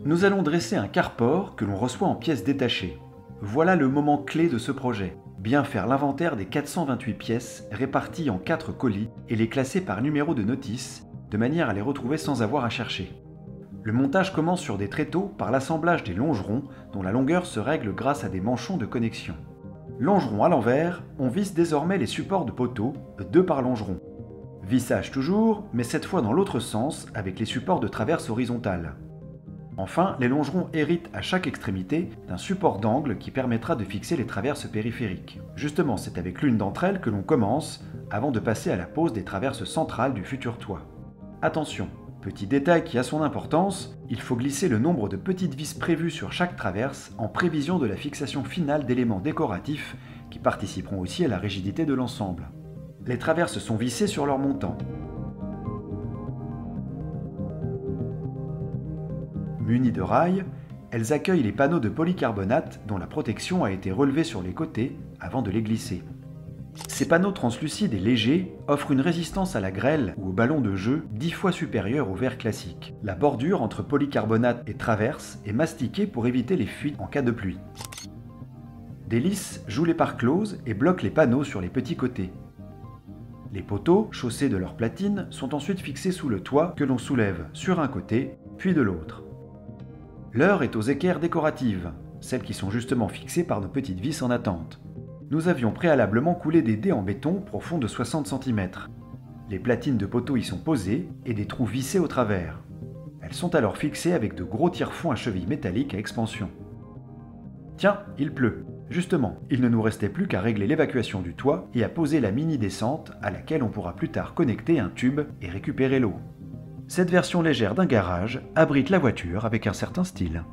Nous allons dresser un carport que l'on reçoit en pièces détachées. Voilà le moment clé de ce projet. Bien faire l'inventaire des 428 pièces réparties en 4 colis et les classer par numéro de notice, de manière à les retrouver sans avoir à chercher. Le montage commence sur des tréteaux par l'assemblage des longerons dont la longueur se règle grâce à des manchons de connexion. Longeron à l'envers, on visse désormais les supports de poteaux, 2 par longeron. Vissage toujours, mais cette fois dans l'autre sens avec les supports de traverse horizontale. Enfin, les longerons héritent à chaque extrémité d'un support d'angle qui permettra de fixer les traverses périphériques. Justement, c'est avec l'une d'entre elles que l'on commence, avant de passer à la pose des traverses centrales du futur toit. Attention, petit détail qui a son importance, il faut glisser le nombre de petites vis prévues sur chaque traverse en prévision de la fixation finale d'éléments décoratifs qui participeront aussi à la rigidité de l'ensemble. Les traverses sont vissées sur leur montant. Munies de rails, elles accueillent les panneaux de polycarbonate dont la protection a été relevée sur les côtés avant de les glisser. Ces panneaux translucides et légers offrent une résistance à la grêle ou au ballon de jeu 10 fois supérieure au verre classique. La bordure entre polycarbonate et traverse est mastiquée pour éviter les fuites en cas de pluie. Des lisses jouent les parts closes et bloquent les panneaux sur les petits côtés. Les poteaux, chaussés de leurs platines, sont ensuite fixés sous le toit que l'on soulève sur un côté, puis de l'autre. L'heure est aux équerres décoratives, celles qui sont justement fixées par nos petites vis en attente. Nous avions préalablement coulé des dés en béton profonds de 60 cm. Les platines de poteaux y sont posées et des trous vissés au travers. Elles sont alors fixées avec de gros tire-fonds à chevilles métalliques à expansion. Tiens, il pleut. Justement, il ne nous restait plus qu'à régler l'évacuation du toit et à poser la mini-descente à laquelle on pourra plus tard connecter un tube et récupérer l'eau. Cette version légère d'un garage abrite la voiture avec un certain style.